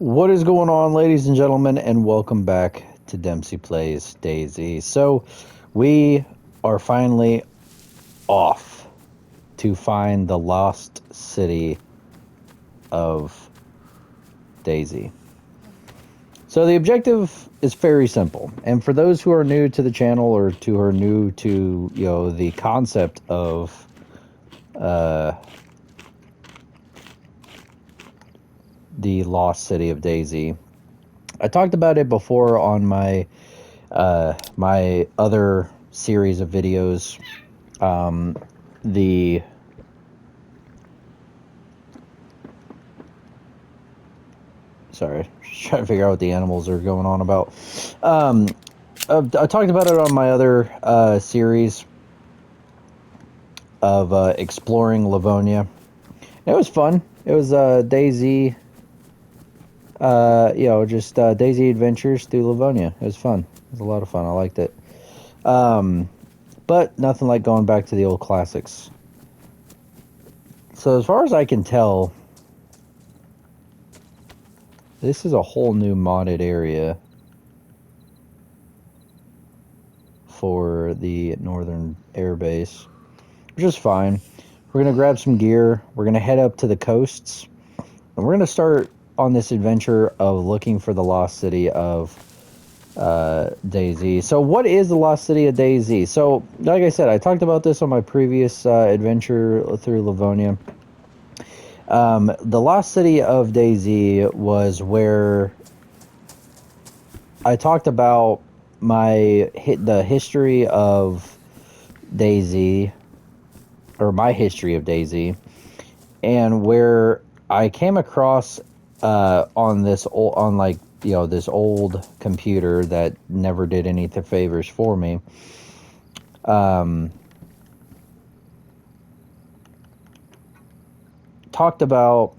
What is going on, ladies and gentlemen, and welcome back to Dempsey Plays DayZ. So, we are finally off to find the lost city of DayZ. So, the objective is very simple, and for those who are new to the channel or who are new to the concept of the lost city of DayZ, I talked about it before on my my other series of videos. The sorry, just trying to figure out what the animals are going on about. I talked about it on my other series of exploring Livonia. It was fun. It was DayZ. Just DayZ adventures through Livonia. It was fun. It was a lot of fun. I liked it. But nothing like going back to the old classics. So as far as I can tell, this is a whole new modded area for the Northern Air Base, which is fine. We're going to grab some gear. We're going to head up to the coasts. And we're going to start on this adventure of looking for the lost city of DayZ. So what is the lost city of DayZ? So, like I said, I talked about this on my previous adventure through Livonia. The lost city of DayZ was where I talked about the history of DayZ, or my history of DayZ, and where I came across on this this old computer that never did any favors for me. Talked about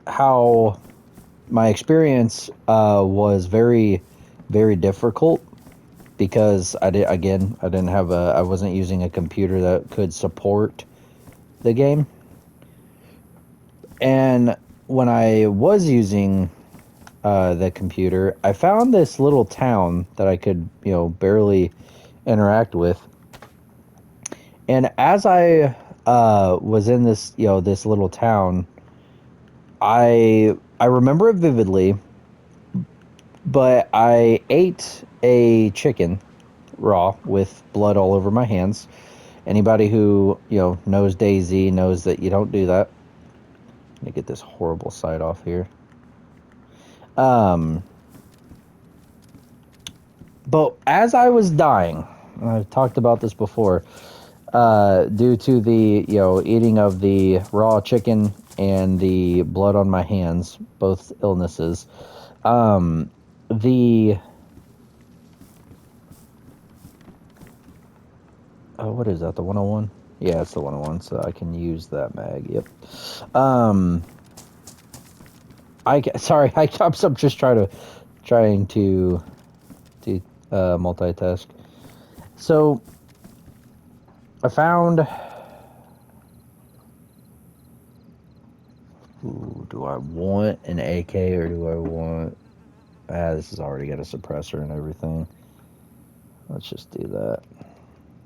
how my experience was very, very difficult because I wasn't using a computer that could support the game. And when I was using the computer, I found this little town that I could, barely interact with. And as I was in this, this little town, I remember it vividly, but I ate a chicken raw with blood all over my hands. Anybody who, knows DayZ knows that you don't do that. Let me get this horrible sight off here. But as I was dying, and I've talked about this before, due to the, eating of the raw chicken and the blood on my hands, both illnesses, what is that, the 101? Yeah, it's the 101, so I can use that mag. Yep. I'm just trying to multitask. So I found. Ooh, do I want an AK or do I want? This has already got a suppressor and everything. Let's just do that.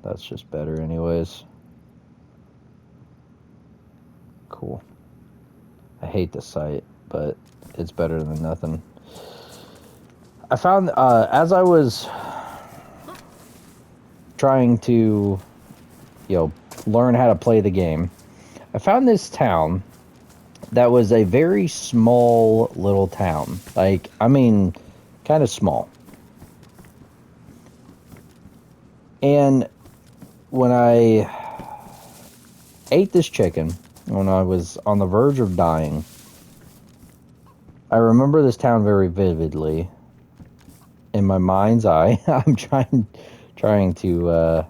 That's just better, anyways. Cool. I hate the sight, but it's better than nothing. I found as I was trying to, learn how to play the game, I found this town that was a very small little town. Kind of small. And when I ate this chicken, when I was on the verge of dying, I remember this town very vividly. In my mind's eye, I'm trying to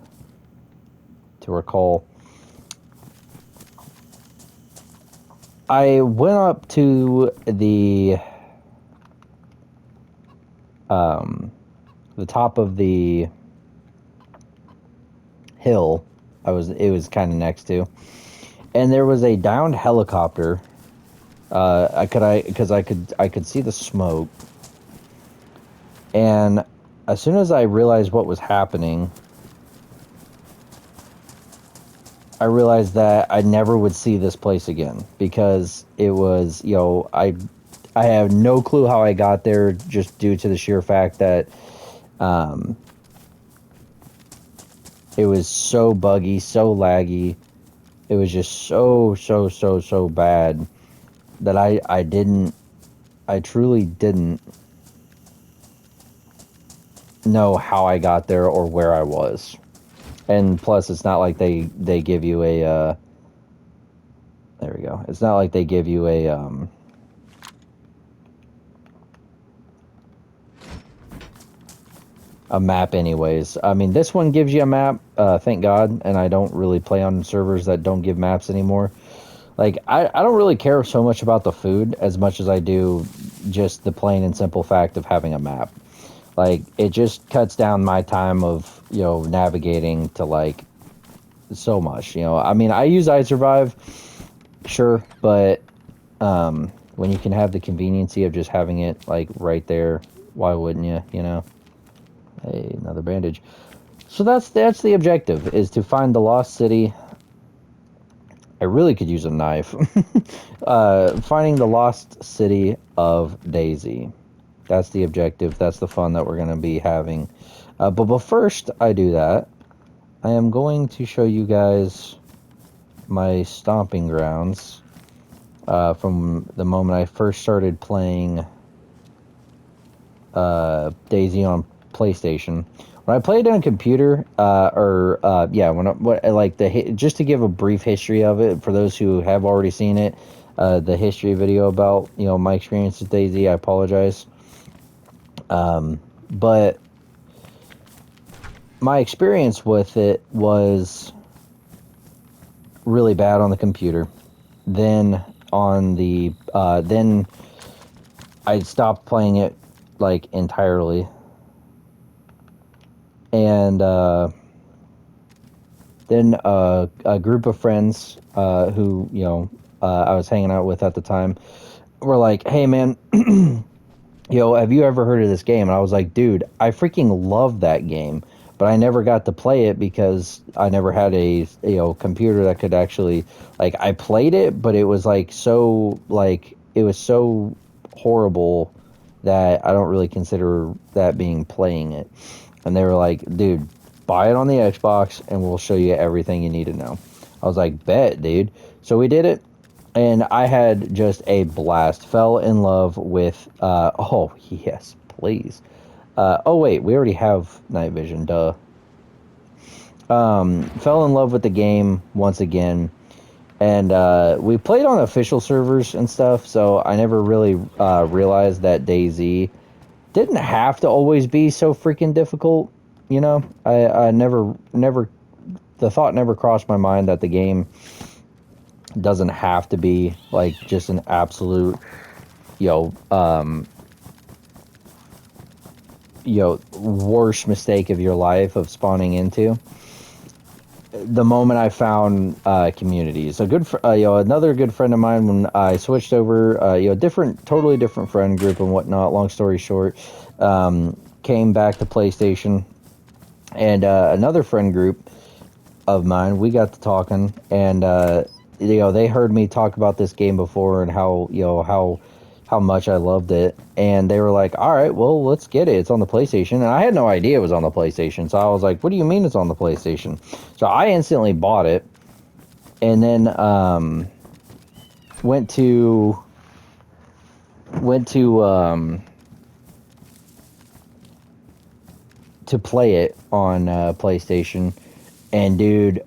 recall. I went up to the top of the hill it was kind of next to, and there was a downed helicopter. Because I could see the smoke, and as soon as I realized what was happening, I realized that I never would see this place again, because it was, I have no clue how I got there, just due to the sheer fact that it was so buggy, so laggy. It was just so bad that I truly didn't know how I got there or where I was. And plus, it's not like they give you a there we go. It's not like they give you a map anyways. I mean, this one gives you a map, thank God, and I don't really play on servers that don't give maps anymore. Like, I don't really care so much about the food as much as I do just the plain and simple fact of having a map. Like, it just cuts down my time of, navigating to, like, so much, I mean, I use iSurvive, sure, but when you can have the conveniency of just having it, like, right there, why wouldn't you, Hey, another bandage. So that's the objective, is to find the lost city. I really could use a knife. Finding the lost city of DayZ. That's the objective. That's the fun that we're going to be having. But first I do that, I am going to show you guys my stomping grounds from the moment I first started playing DayZ on PlayStation. When I played on a computer, just to give a brief history of it for those who have already seen it, the history video about my experience with DayZ, I apologize. But my experience with it was really bad on the computer. Then then I stopped playing it like entirely. And then a group of friends who I was hanging out with at the time were like, "Hey man, have you ever heard of this game?" And I was like, "Dude, I freaking love that game, but I never got to play it because I never had a computer that could actually, like, I played it, but it was it was so horrible that I don't really consider that being playing it." And they were like, "Dude, buy it on the Xbox and we'll show you everything you need to know." I was like, "Bet, dude." So we did it, and I had just a blast. Fell in love with, oh, yes, please. Oh, wait, we already have night vision, duh. Fell in love with the game once again. And we played on official servers and stuff, so I never really realized that DayZ didn't have to always be so freaking difficult. I never, the thought never crossed my mind that the game doesn't have to be like just an absolute, worst mistake of your life of spawning into. The moment I found communities, another good friend of mine, when I switched over, totally different friend group and whatnot. Long story short, came back to PlayStation, and another friend group of mine, we got to talking, and they heard me talk about this game before and how much I loved it, and they were like, "All right, well, let's get it. It's on the PlayStation." And I had no idea it was on the PlayStation, so I was like, "What do you mean it's on the PlayStation?" So I instantly bought it, and then went to play it on PlayStation, and dude,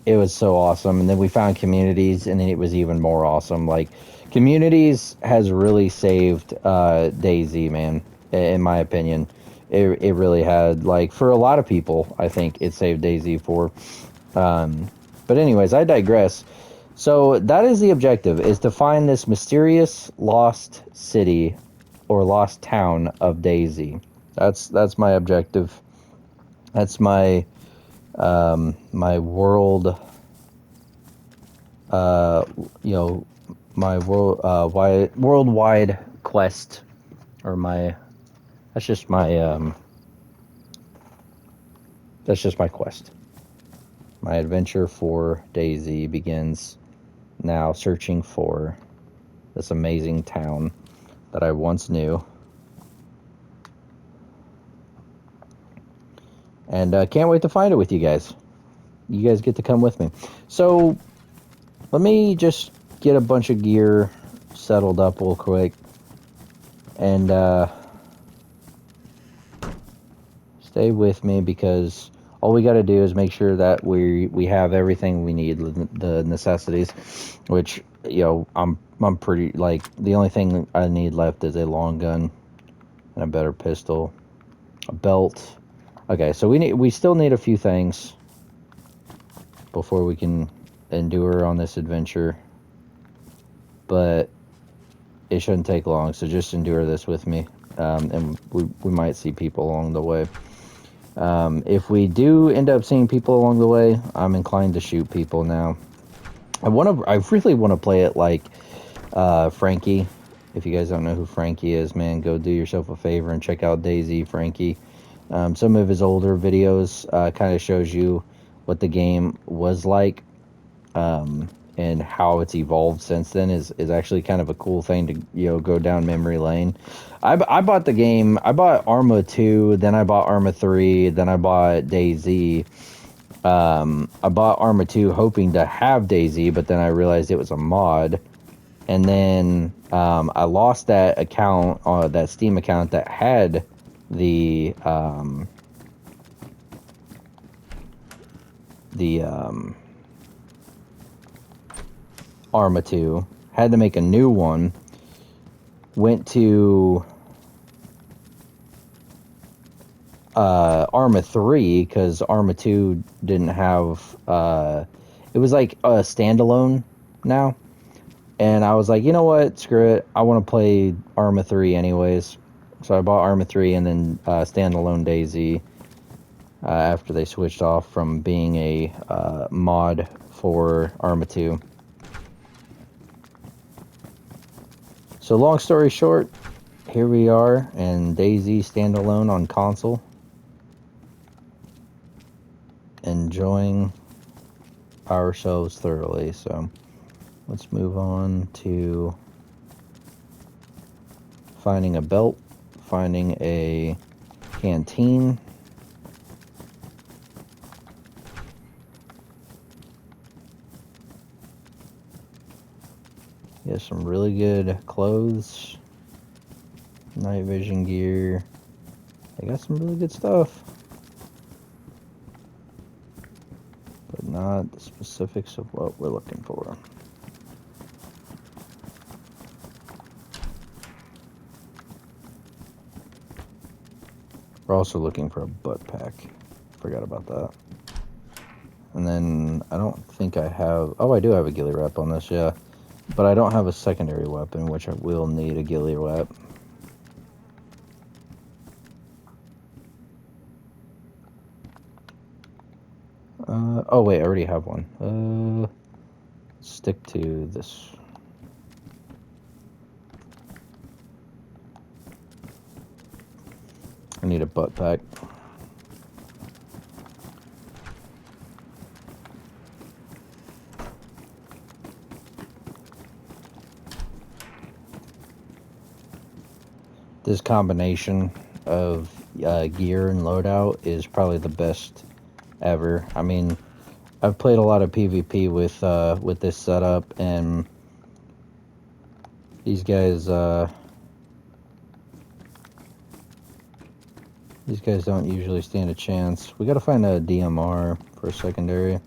it was so awesome. And then we found communities, and then it was even more awesome. Like, communities has really saved DayZ, man, in my opinion. It really had, like, for a lot of people, I think it saved DayZ for. But anyways, I digress. So that is the objective, is to find this mysterious lost city or lost town of DayZ. That's my objective. That's my my world, you know, my worldwide quest, or that's just my, that's just my quest. My adventure for DayZ begins now, searching for this amazing town that I once knew. And can't wait to find it with you guys. You guys get to come with me. So, let me just get a bunch of gear settled up real quick. And stay with me, because all we got to do is make sure that we have everything we need, the necessities, which, you know, I'm pretty, like, the only thing I need left is a long gun and a better pistol, a belt. Okay, so we still need a few things before we can endure on this adventure, but it shouldn't take long, so just endure this with me, and we might see people along the way. If we do end up seeing people along the way, I'm inclined to shoot people now. I really want to play it like Frankie. If you guys don't know who Frankie is, man, go do yourself a favor and check out DayZ Frankie. Some of his older videos kind of shows you what the game was like, and how it's evolved since then is actually kind of a cool thing to, you know, go down memory lane. I bought the game. I bought Arma 2, then I bought Arma 3, then I bought DayZ. I bought Arma 2 hoping to have DayZ, but then I realized it was a mod. And then I lost that account, that Steam account that had the Arma 2. Had to make a new one. Went to Arma 3 because Arma 2 didn't have, it was like a standalone now. And I was like, you know what, screw it, I want to play Arma 3 anyways. So I bought Arma 3 and then standalone DayZ after they switched off from being a mod for Arma 2. So long story short, here we are in DayZ standalone on console, enjoying ourselves thoroughly. So let's move on to finding a belt, finding a canteen, get some really good clothes, night vision gear. They got some really good stuff, but not the specifics of what we're looking for. We're also looking for a butt pack. Forgot about that. And then I don't think I have... Oh, I do have a ghillie wrap on this, yeah. But I don't have a secondary weapon, which I will need a ghillie wrap. Oh, wait, I already have one. Stick to this. I need a butt pack. This combination of gear and loadout is probably the best ever. I mean, I've played a lot of PvP with this setup, and these guys don't usually stand a chance. We gotta find a DMR for a secondary.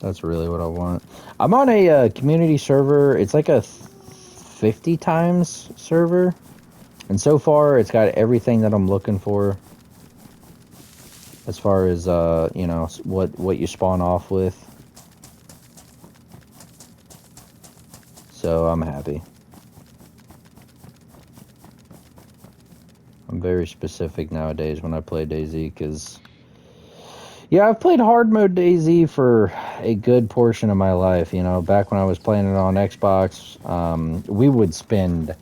That's really what I want. I'm on a community server. It's like a 50 times server, and so far it's got everything that I'm looking for as far as you know, what you spawn off with. So I'm happy. I'm very specific nowadays when I play DayZ, because Yeah, I've played hard mode DayZ for a good portion of my life. You know, back when I was playing it on Xbox, we would spend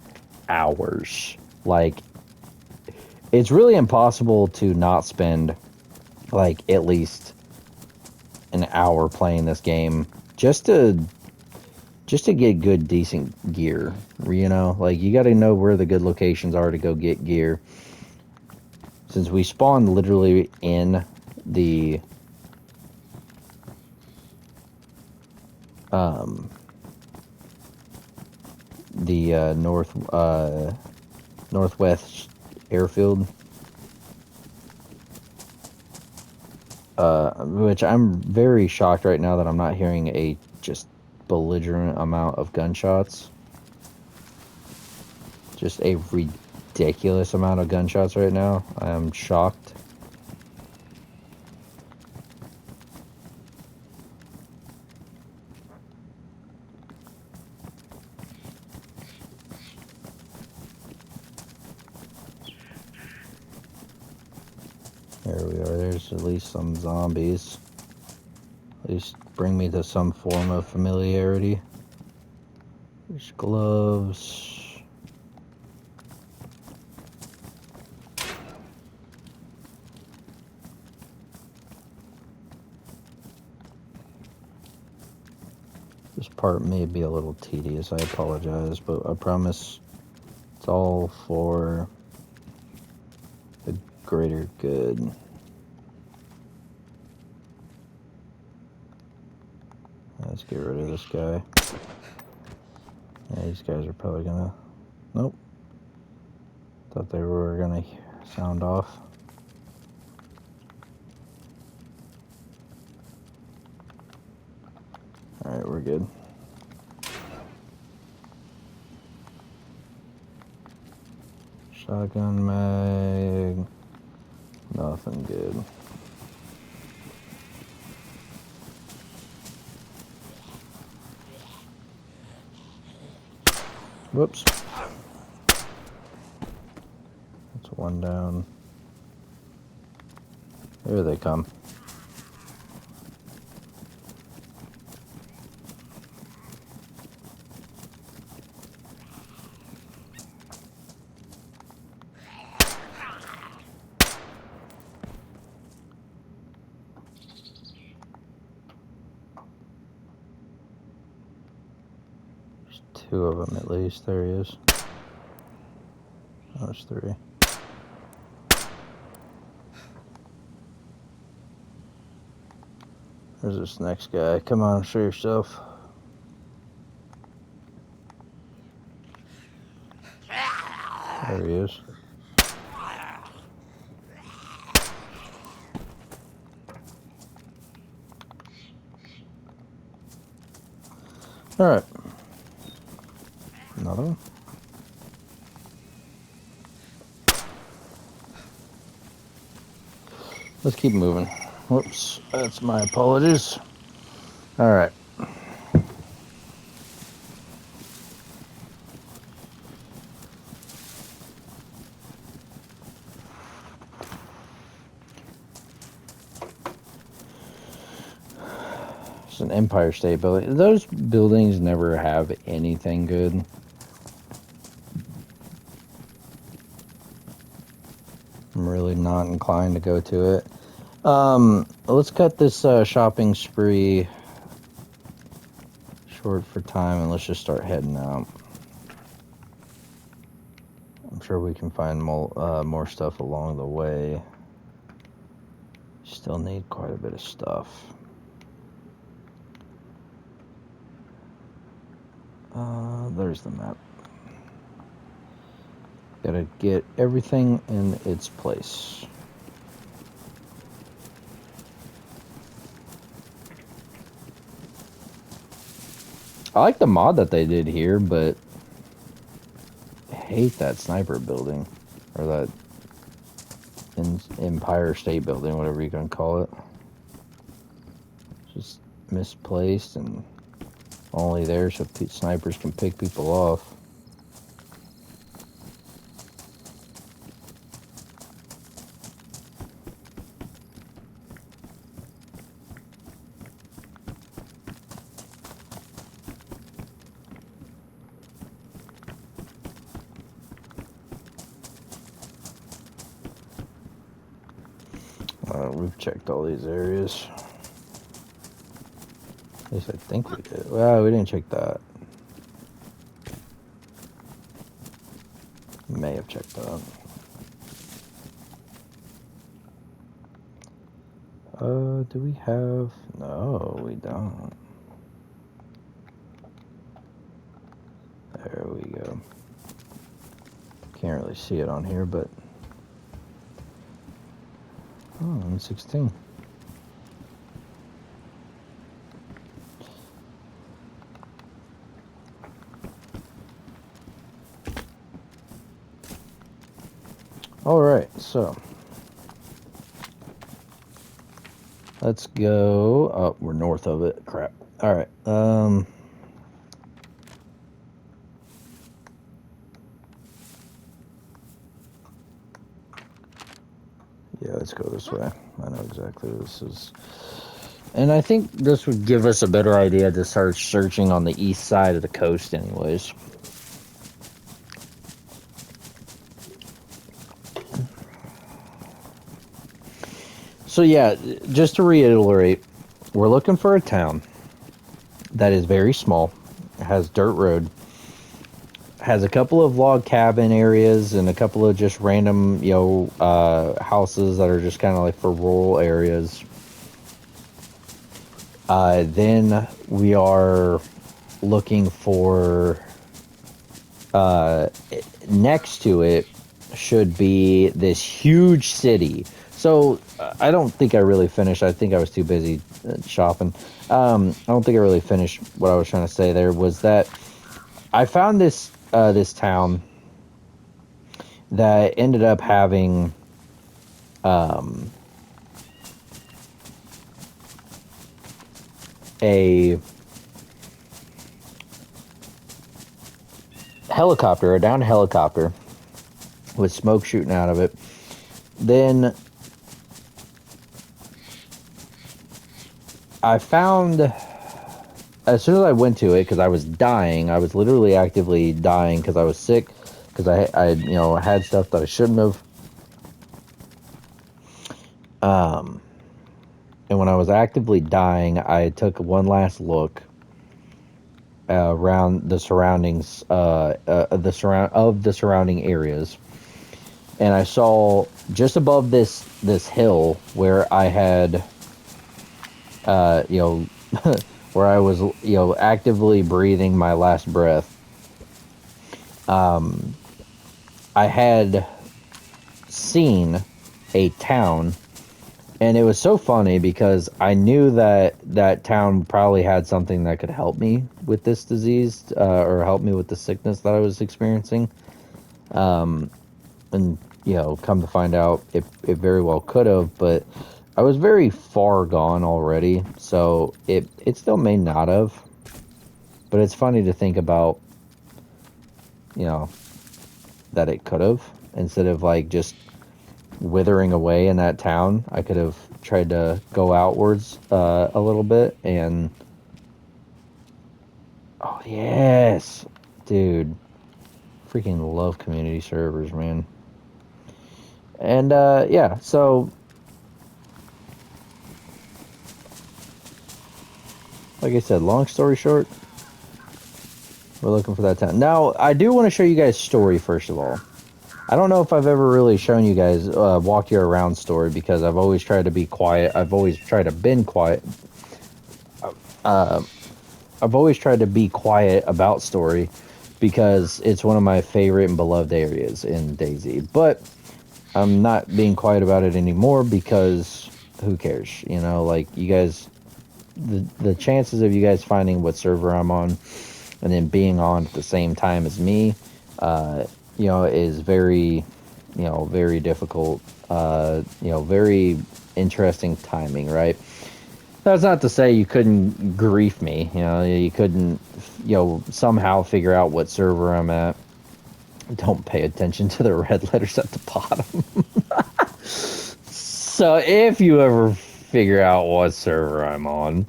hours. Like, it's really impossible to not spend like at least an hour playing this game just to get good decent gear. You know, like you got to know where the good locations are to go get gear. Since we spawned literally in the um northwest airfield, which I'm very shocked right now that I'm not hearing a just belligerent amount of gunshots. Just a ridiculous amount of gunshots right now. I am shocked. There we are. There's at least some zombies. At least bring me to some form of familiarity. There's gloves. This part may be a little tedious, I apologize, but I promise it's all for the greater good. Let's get rid of this guy. Yeah, these guys are probably gonna... Nope. Thought they were gonna sound off. Alright, we're good. Shotgun mag. Nothing good. Whoops. That's one down. Here they come. Two of them at least. There he is. Oh, there's three. There's this next guy. Come on, show yourself. There he is. Alright. Another one. Let's keep moving. Whoops. That's my apologies. Alright. It's an Empire State Building. Those buildings never have anything good. I'm really not inclined to go to it. Let's cut this shopping spree short for time and let's just start heading out. I'm sure we can find more stuff along the way. Still need quite a bit of stuff. There's the map. Gotta get everything in its place. I like the mod that they did here, but I hate that sniper building. Or that Empire State Building, whatever you're gonna call it. Just misplaced and only there so snipers can pick people off. We've checked all these areas. At least I think we did. Well, we didn't check that. May have checked that. Do we have... No, we don't. There we go. Can't really see it on here, but... Oh, I'm 16. Alright, so... Let's go... Oh, we're north of it. Crap. Alright, yeah, let's go this way. I know exactly what this is. And I think this would give us a better idea to start searching on the east side of the coast anyways. So yeah, just to reiterate, we're looking for a town that is very small, has dirt road, has a couple of log cabin areas and a couple of just random, houses that are just kind of like for rural areas. Then we are looking for, next to it should be this huge city. So I don't think I really finished. I think I was too busy shopping. I don't think I really finished what I was trying to say there. Was that I found this this town that ended up having a helicopter, a downed helicopter with smoke shooting out of it. Then I found, as soon as I went to it, because I was dying, I was literally actively dying because I was sick, because I had stuff that I shouldn't have. And when I was actively dying, I took one last look around the surroundings, of the surrounding areas, and I saw just above this hill where I had, where I was, actively breathing my last breath. I had seen a town, and it was so funny because I knew that that town probably had something that could help me with this disease, or help me with the sickness that I was experiencing. And, come to find out, it very well could have, but I was very far gone already, so it still may not have. But it's funny to think about, that it could have, instead of like just withering away in that town. I could have tried to go outwards a little bit, and oh yes, dude, freaking love community servers, man. And yeah, so like I said, long story short, we're looking for that town. Now, I do want to show you guys story first of all. I don't know if I've ever really shown you guys walk you around story, because I've always tried to be quiet. I've always tried to been quiet. I've always tried to be quiet about story because it's one of my favorite and beloved areas in DayZ. But I'm not being quiet about it anymore because who cares? Like you guys, the chances of you guys finding what server I'm on and then being on at the same time as me, is very, very difficult, very interesting timing, right? That's not to say you couldn't grief me, you couldn't, somehow figure out what server I'm at. Don't pay attention to the red letters at the bottom. So if you ever figure out what server I'm on,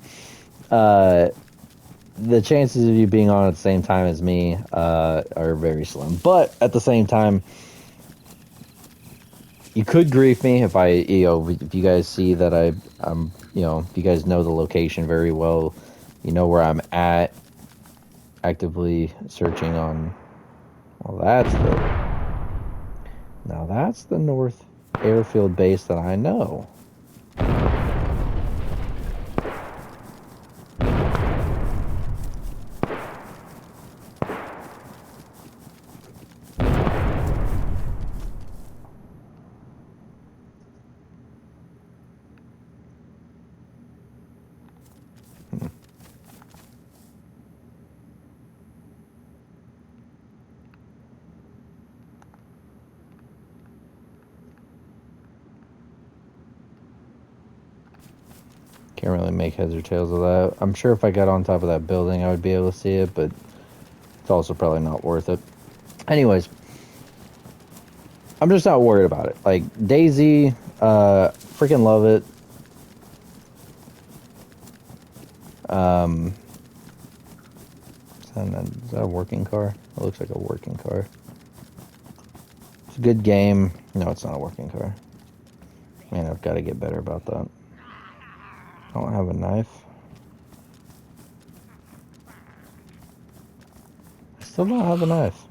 the chances of you being on at the same time as me are very slim. But at the same time, You could grief me if if you guys see that I'm, if you guys know the location very well, you know where I'm at, actively searching on. Well, now that's the North Airfield base that I know. Can't really make heads or tails of that. I'm sure if I got on top of that building, I would be able to see it, but it's also probably not worth it. Anyways, I'm just not worried about it. Like, DayZ, freaking love it. Is that a working car? It looks like a working car. It's a good game. No, it's not a working car. Man, I've got to get better about that. I don't have a knife. I still don't have a knife.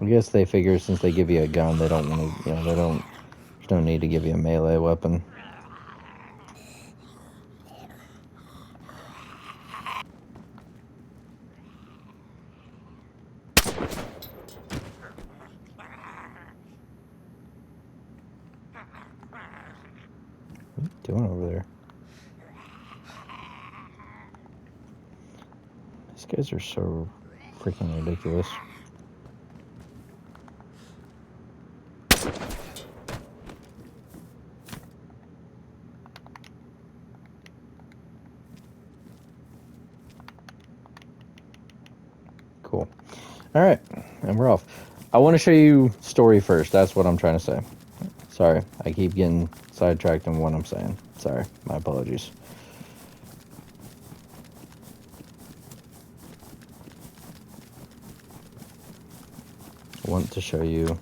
I guess they figure since they give you a gun, they don't want to, there's no need to give you a melee weapon. What are you doing over there? These guys are so freaking ridiculous. Cool. All right, and we're off. I want to show you story first. That's what I'm trying to say. Sorry, I keep getting sidetracked on what I'm saying. Sorry, my apologies. I want to show you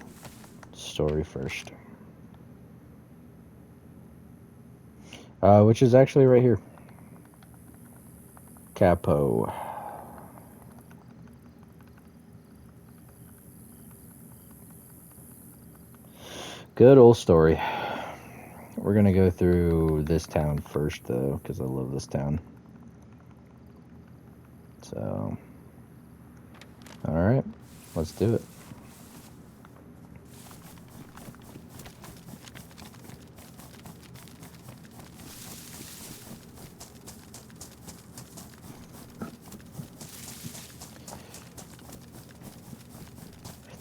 story first. Which is actually right here. Capo. Good old story. We're gonna go through this town first, though, because I love this town. So, all right, let's do it.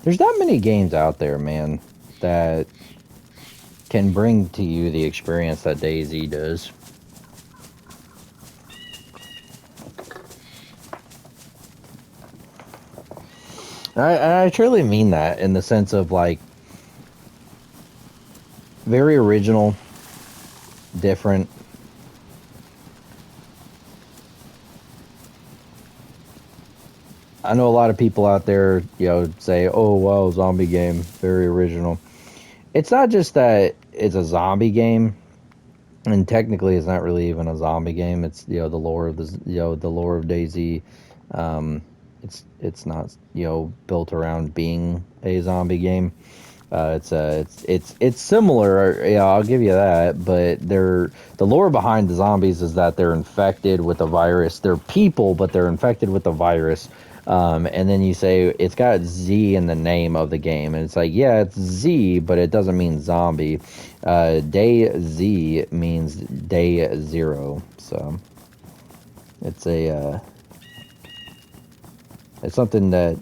There's not many games out there, man, that can bring to you the experience that DayZ does. I truly mean that in the sense of, like, very original, different. I know a lot of people out there, say, oh, wow, zombie game, very original. It's not just that it's a zombie game, and technically it's not really even a zombie game. It's, the lore of the lore of DayZ. It's not, built around being a zombie game. It's similar, yeah, I'll give you that, but the lore behind the zombies is that they're infected with a virus. They're people, but they're infected with the virus. And then you say it's got Z in the name of the game, and it's like, yeah, it's Z, but it doesn't mean zombie. DayZ means day zero, so it's it's something that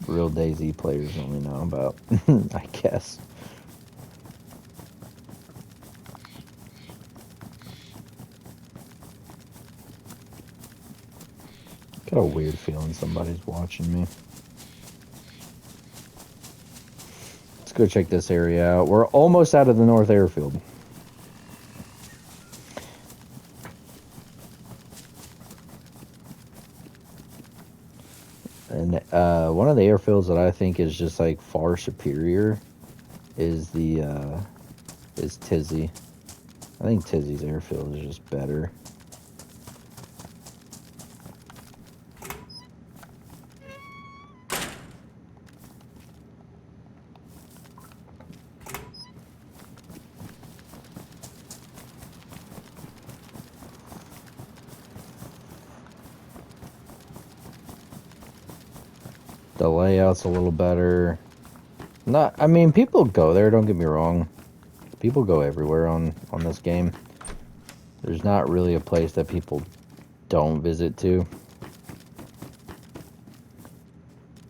real DayZ players only know about, I guess. Got a weird feeling somebody's watching me. Let's go check this area out. We're almost out of the North Airfield. And one of the airfields that I think is just like far superior is is Tizzy. I think Tizzy's airfield is just better. The layout's a little better. I mean, people go there, don't get me wrong. People go everywhere on this game. There's not really a place that people don't visit to.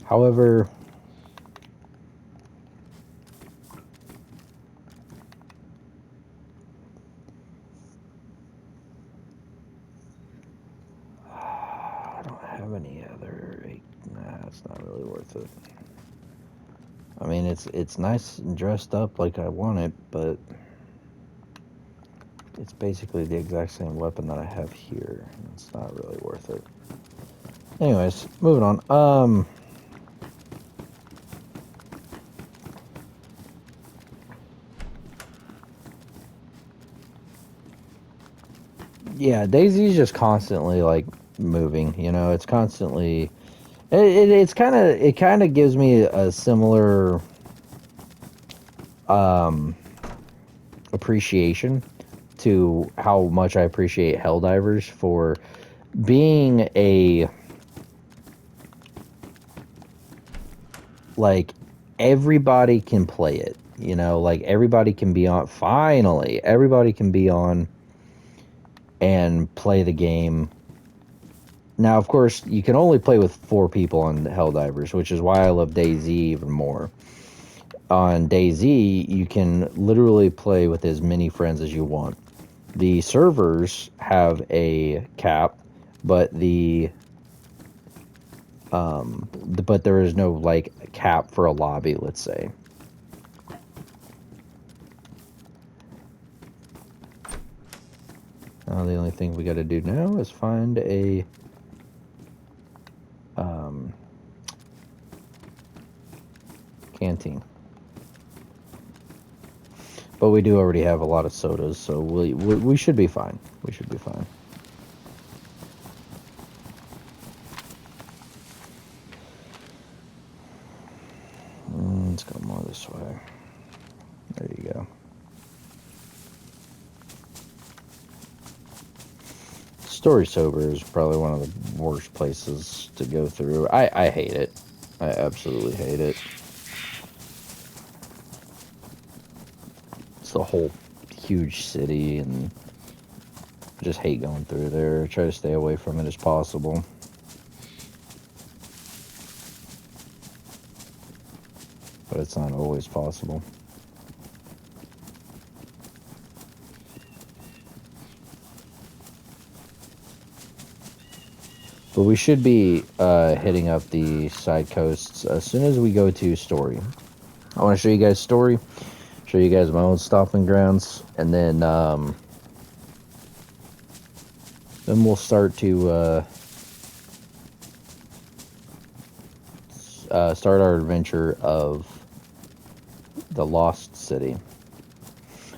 However, I don't have any other. Nah, it's not really worth it. I mean, it's nice and dressed up like I want it, but it's basically the exact same weapon that I have here. It's not really worth it. Anyways, moving on. Yeah, DayZ's just constantly like moving. You know, it's constantly. It's it kind of gives me a similar appreciation to how much I appreciate Helldivers for being a like everybody can play it. You know, like everybody can be on. Finally, everybody can be on and play the game. Now, of course, you can only play with 4 people on Helldivers, which is why I love DayZ even more. On DayZ, you can literally play with as many friends as you want. The servers have a cap, but but there is no like cap for a lobby, let's say. Now the only thing we got to do now is find a canteen. But we do already have a lot of sodas, so we should be fine. We should be fine. Let's go more this way. There you go. Story Sober is probably one of the worst places to go through. I hate it. I absolutely hate it. It's the whole huge city, and I just hate going through there. Try to stay away from it as possible. But it's not always possible. But we should be hitting up the side coasts as soon as we go to Story. I want to show you guys Story, show you guys my own stomping grounds, and then we'll start to start our adventure of the Lost City.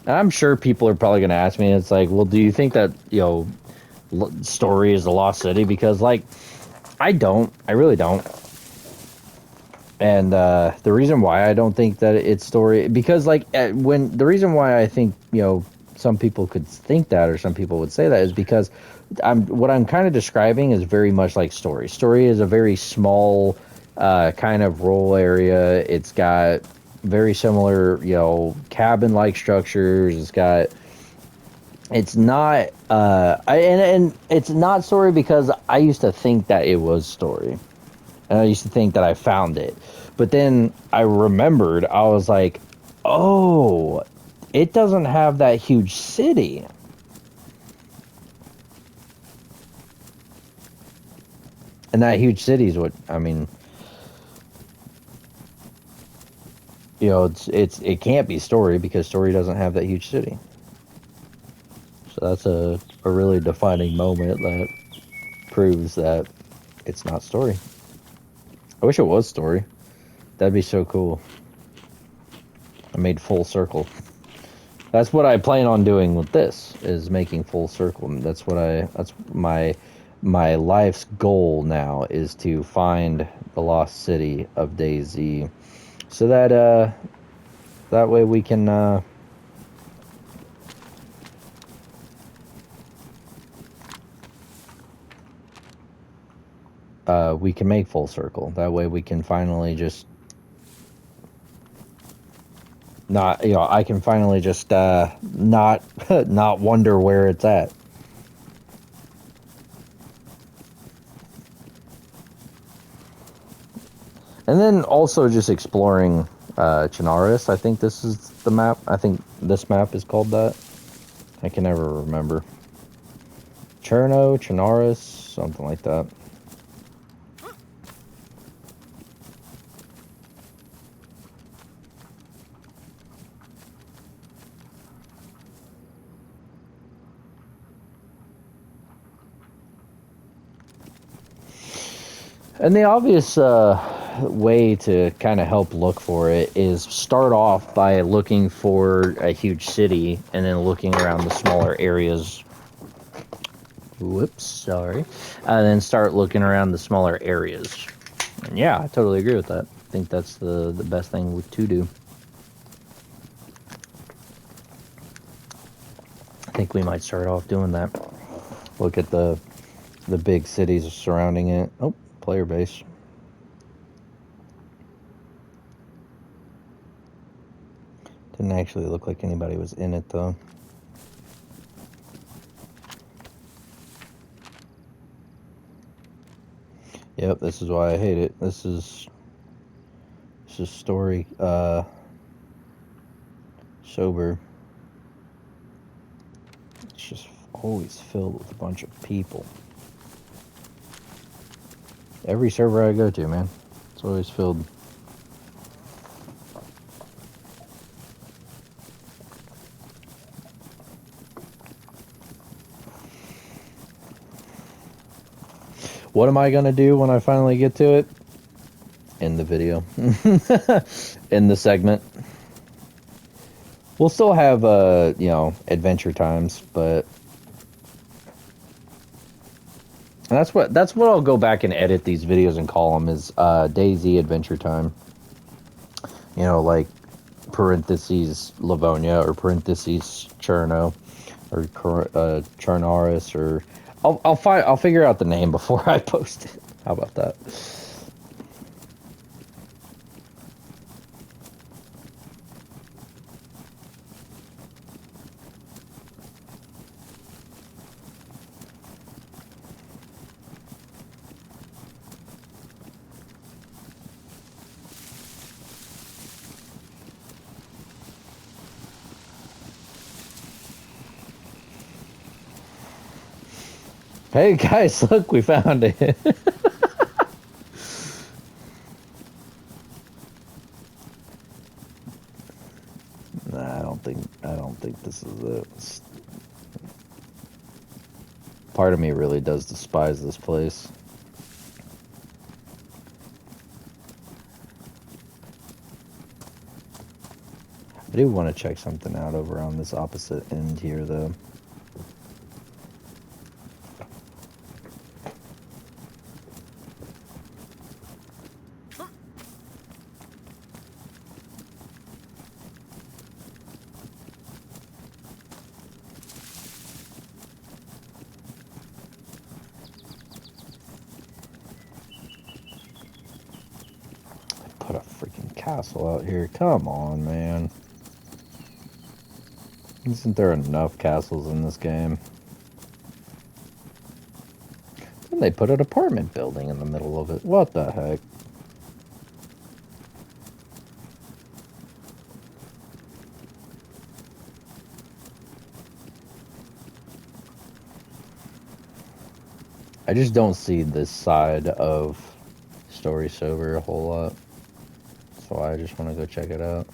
And I'm sure people are probably going to ask me, it's like, well, do you think that, you know, Story is the Lost City? Because, like, I really don't. And the reason why I don't think that it's Story, because, like, the reason why I think, you know, some people could think that, or some people would say that, is because what I'm kind of describing is very much like Story. Story is a very small kind of rural area. It's got very similar, you know, cabin-like structures. It's not and it's not Story because I used to think that it was Story, and I used to think that I found it, but then I remembered, I was like, oh, it doesn't have that huge city. And that huge city is what, I mean, you know, it can't be Story because Story doesn't have that huge city. So that's a really defining moment that proves that it's not Story. I wish it was story. That'd be so cool. I made full circle. That's what I plan on doing with this, is making full circle. That's my life's goal now, is to find the lost city of DayZ, so that that way we can make full circle. That way we can finally just not, I can finally just not not wonder where it's at. And then also just exploring Chernarus. I think this is the map. I think this map is called that. I can never remember. Chernarus, something like that. And the obvious way to kind of help look for it is start off by looking for a huge city and then looking around the smaller areas. Whoops, sorry. And then start looking around the smaller areas. And yeah, I totally agree with that. I think that's the best thing to do. I think we might start off doing that. Look at the big cities surrounding it. Oh, player base. Didn't actually look like anybody was in it though. Yep, this is why I hate it. This is story sober. It's just always filled with a bunch of people. Every server I go to, man, it's always filled. What am I gonna do when I finally get to it? In the video. In the segment. We'll still have adventure times, but that's what I'll go back and edit these videos and call them, is DayZ adventure time. Like parentheses Livonia or parentheses Cherno or Chernarus, or I'll figure out the name before I post it. How about that? Hey guys, look, we found it. Nah, I don't think this is it. Part of me really does despise this place. I do want to check something out over on this opposite end here, though. Put a freaking castle out here. Come on, man. Isn't there enough castles in this game? And they put an apartment building in the middle of it. What the heck? I just don't see this side of Story Sober a whole lot. That's why I just want to go check it out.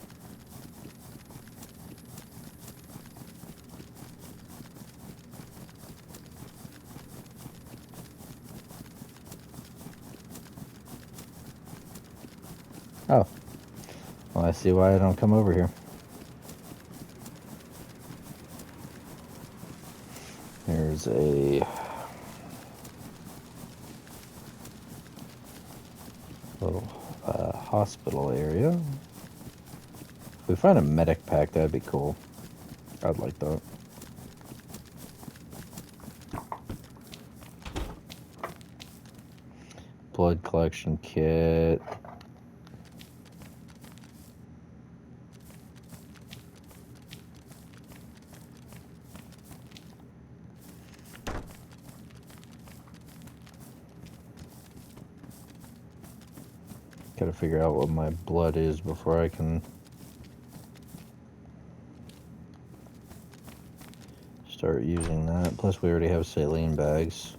Oh. Well, I see why I don't come over here. There's a little hospital area. If we find a medic pack, that'd be cool. I'd like that. Blood collection kit. Gotta figure out what my blood is before I can start using that. Plus, we already have saline bags.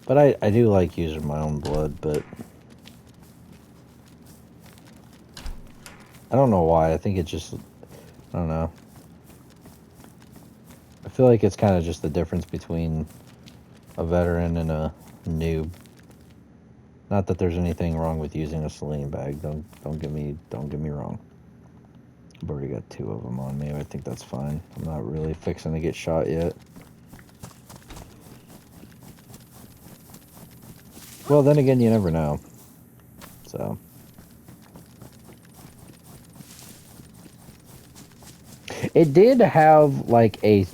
But I do like using my own blood, but I don't know why. I think it just, I don't know. I feel like it's kind of just the difference between a veteran and a noob. Not that there's anything wrong with using a saline bag. Don't get me wrong. I've already got 2 of them on me. I think that's fine. I'm not really fixing to get shot yet. Well, then again, you never know. So it did have like a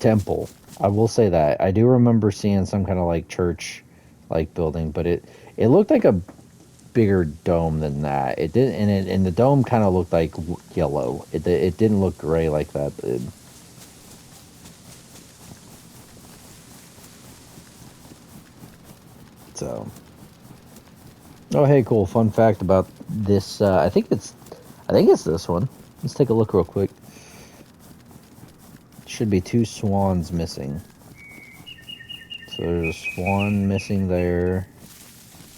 temple. I will say that. I do remember seeing some kind of like church like building, but it looked like a bigger dome than that. It did, and the dome kind of looked like yellow. It didn't look gray like that. So, oh hey, cool. Fun fact about this. I think it's this one. Let's take a look real quick. Should be 2 swans missing. So there's a swan missing there,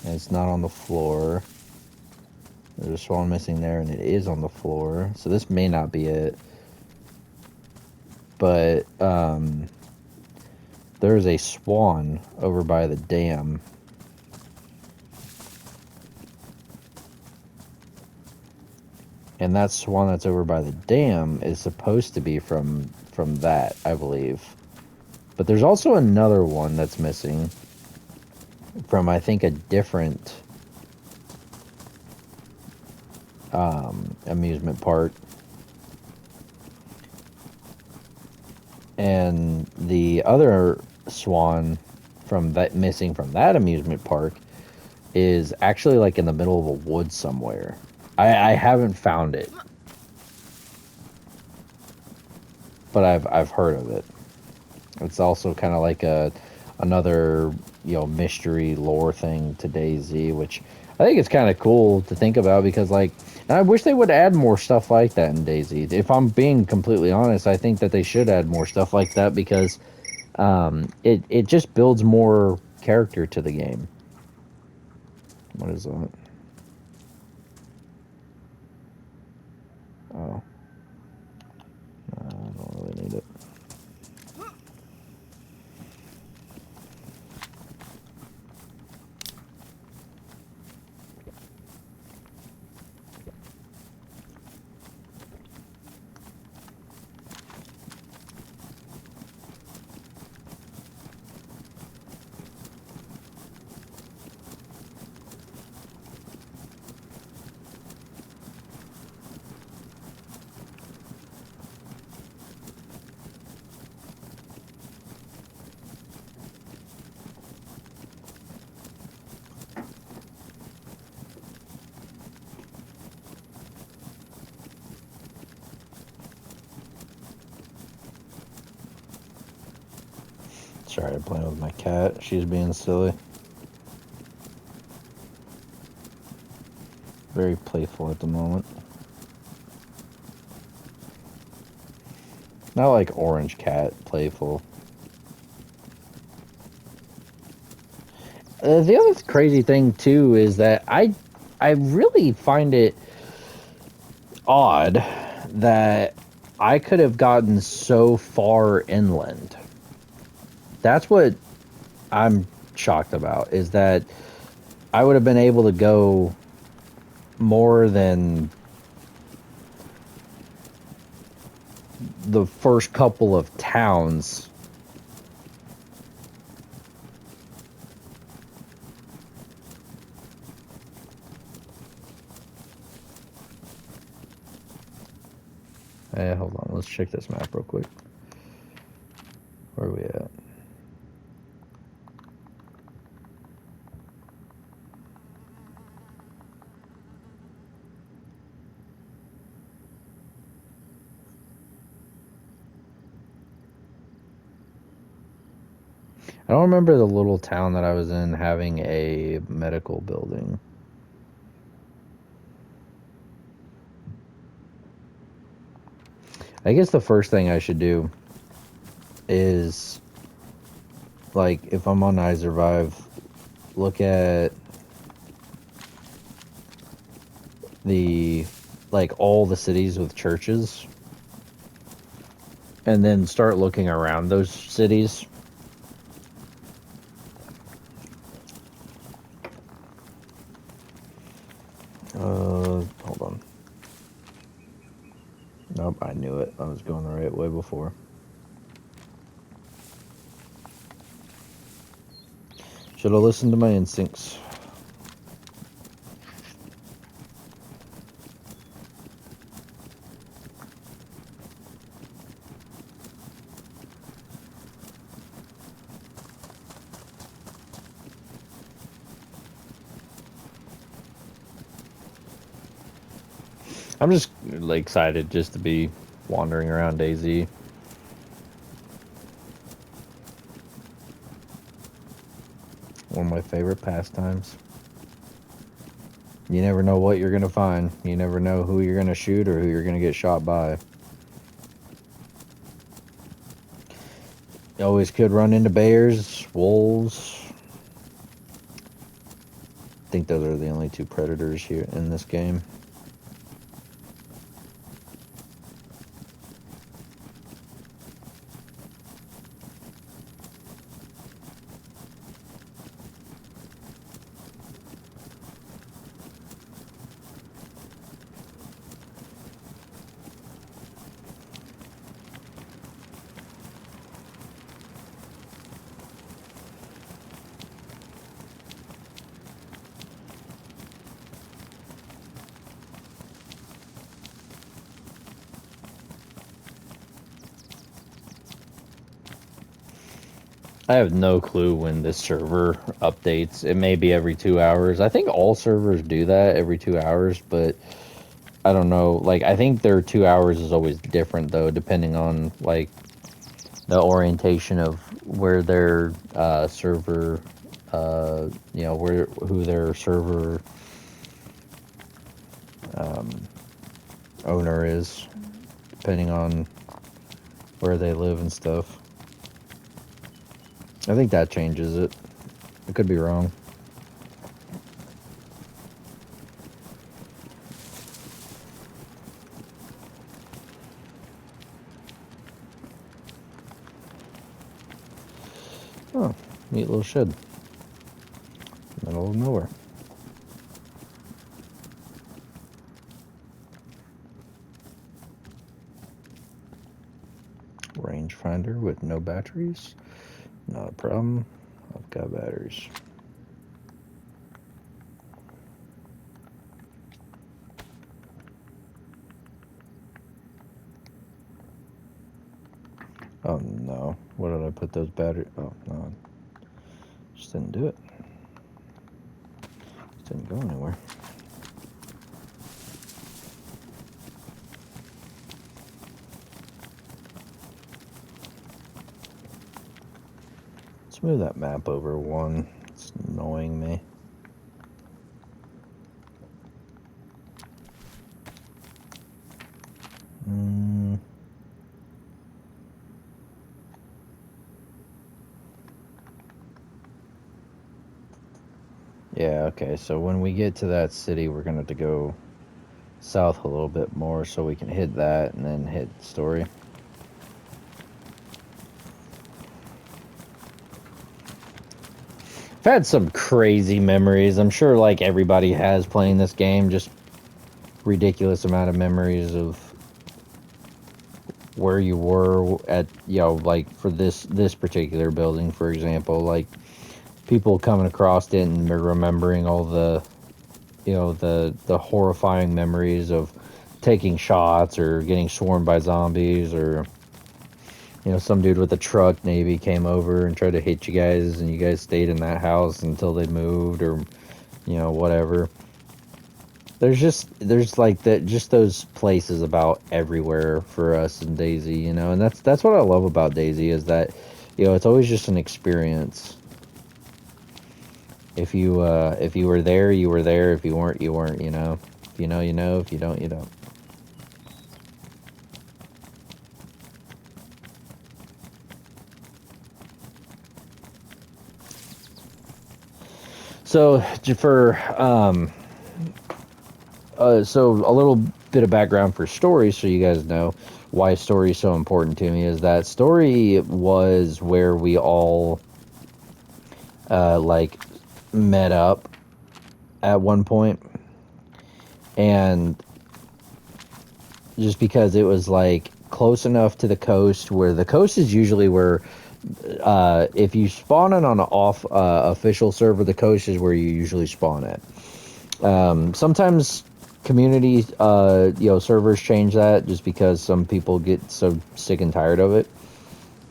and it's not on the floor. There's a swan missing there, and it is on the floor. So this may not be it. But there's a swan over by the dam. And that swan that's over by the dam is supposed to be from that, I believe. But there's also another one that's missing from, I think, a different amusement park. And the other swan from that missing from that amusement park is actually like in the middle of a wood somewhere. I haven't found it, but I've heard of it. It's also kind of like another mystery lore thing to DayZ, which I think it's kind of cool to think about because like I wish they would add more stuff like that in DayZ. If I'm being completely honest, I think that they should add more stuff like that because it just builds more character to the game. What is that? Oh. I don't really need it. Sorry, I'm playing with my cat. She's being silly. Very playful at the moment. Not like orange cat playful. The other crazy thing too is that I really find it odd that I could have gotten so far inland. That's what I'm shocked about, is that I would have been able to go more than the first couple of towns. Hey, hold on. Let's check this map real quick. Where are we at? I don't remember the little town that I was in having a medical building. I guess the first thing I should do is, like, if I'm on iSurvive, look at the, like, all the cities with churches, and then start looking around those cities. Hold on. Nope, I knew it. I was going the right way before. Should have listened to my instincts. I'm just like excited just to be wandering around DayZ. One of my favorite pastimes. You never know what you're gonna find. You never know who you're gonna shoot or who you're gonna get shot by. You always could run into bears, wolves. I think those are the only two predators here in this game. I have no clue when this server updates. It may be every 2 hours. I think all servers do that every 2 hours, but I don't know. Like, I think their 2 hours is always different, though, depending on, like, the orientation of where their server, you know, who their server owner is, depending on where they live and stuff. I think that changes it. I could be wrong. Oh, neat little shed. Middle of nowhere. Rangefinder with no batteries. Not a problem. I've got batteries. Oh no. What did I put those batteries? Oh no. Just didn't do it. Just didn't go anywhere. Let's move that map over one. It's annoying me. Yeah, okay, so when we get to that city, we're going to have to go south a little bit more so we can hit that and then hit Story. I've had some crazy memories. I'm sure, like, everybody has playing this game, just ridiculous amount of memories of where you were at, like for this particular building, for example, like people coming across it and remembering all the, the horrifying memories of taking shots or getting swarmed by zombies, or some dude with a truck maybe came over and tried to hit you guys, and you guys stayed in that house until they moved, or whatever. There's like that, just those places about everywhere for us in DayZ, and that's what I love about DayZ, is that it's always just an experience. If you were there, you were there. If you weren't, you weren't. If you know, you know. If you don't, you don't. So so a little bit of background for story, so you guys know why story is so important to me, is that story was where we all like met up at one point, and just because it was like close enough to the coast, where the coast is usually where if you spawn it on an off official server, the coast is where you usually spawn at. Sometimes community servers change that, just because some people get so sick and tired of it,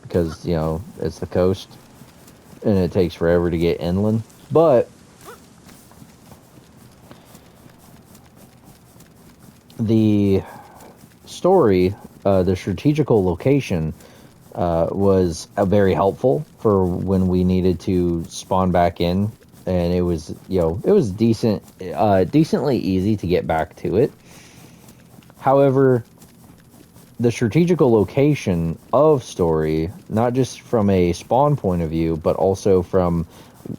because it's the coast and it takes forever to get inland. But the story, the strategical location, was very helpful for when we needed to spawn back in, and it was decently easy to get back to it. However, the strategical location of story, not just from a spawn point of view, but also from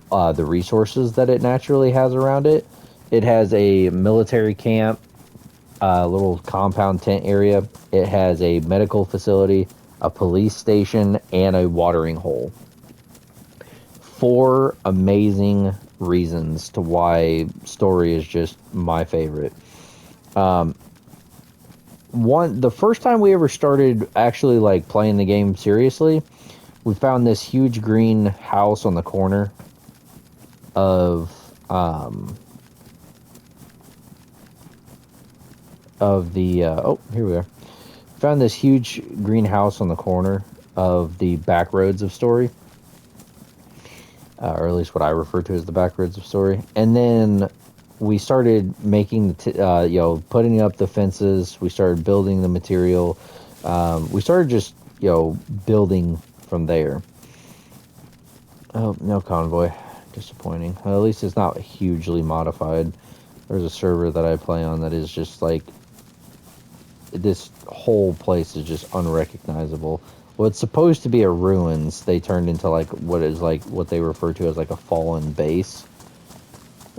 the resources that it naturally has around it. It has a military camp, a little compound tent area. It has a medical facility, a police station, and a watering hole. 4 amazing reasons to why story is just my favorite. The first time we ever started actually like playing the game seriously, we found this huge green house on the corner of the here we are. Found this huge greenhouse on the corner of the back roads of story, or at least what I refer to as the back roads of story. And then we started making putting up the fences. We started building the material. We started just building from there. Oh, no convoy. Disappointing. Well, at least it's not hugely modified. There's a server that I play on that is just like, this whole place is just unrecognizable. What's supposed to be a ruins, they turned into like what they refer to as like a fallen base.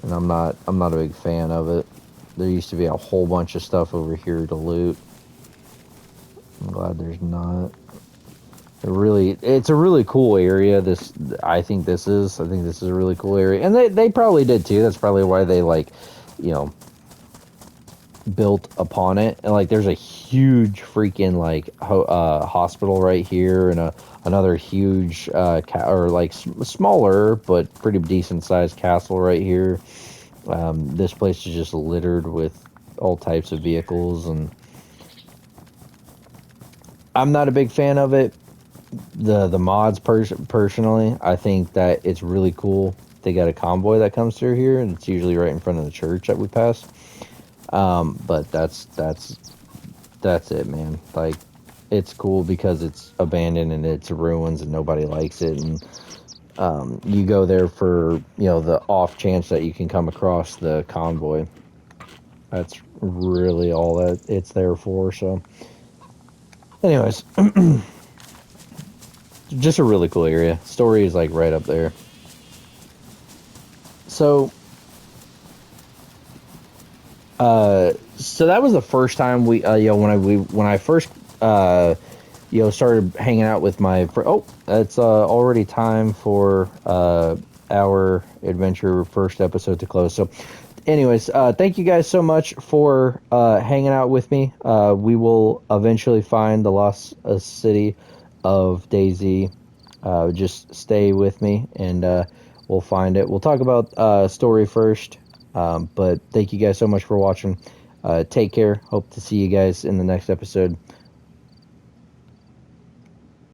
And I'm not a big fan of it. There used to be a whole bunch of stuff over here to loot. I'm glad there's not. It's a really cool area. I think this is a really cool area. And they probably did too. That's probably why they built upon it. And like there's a huge freaking hospital right here, and another huge smaller but pretty decent sized castle right here. This place is just littered with all types of vehicles, and I'm not a big fan of it. The mods personally, I think that it's really cool. They got a convoy that comes through here, and it's usually right in front of the church that we pass. But that's it, man. Like, it's cool because it's abandoned and it's ruins and nobody likes it, and you go there for the off chance that you can come across the convoy. That's really all that it's there for. So anyways, just a really cool area. Story is like right up there. So so that was the first time we when I first started hanging out with my it's already time for our adventure first episode to close. So anyways, thank you guys so much for hanging out with me. We will eventually find the lost city of DayZ. Just stay with me, and we'll find it. We'll talk about story first. But thank you guys so much for watching. Take care. Hope to see you guys in the next episode.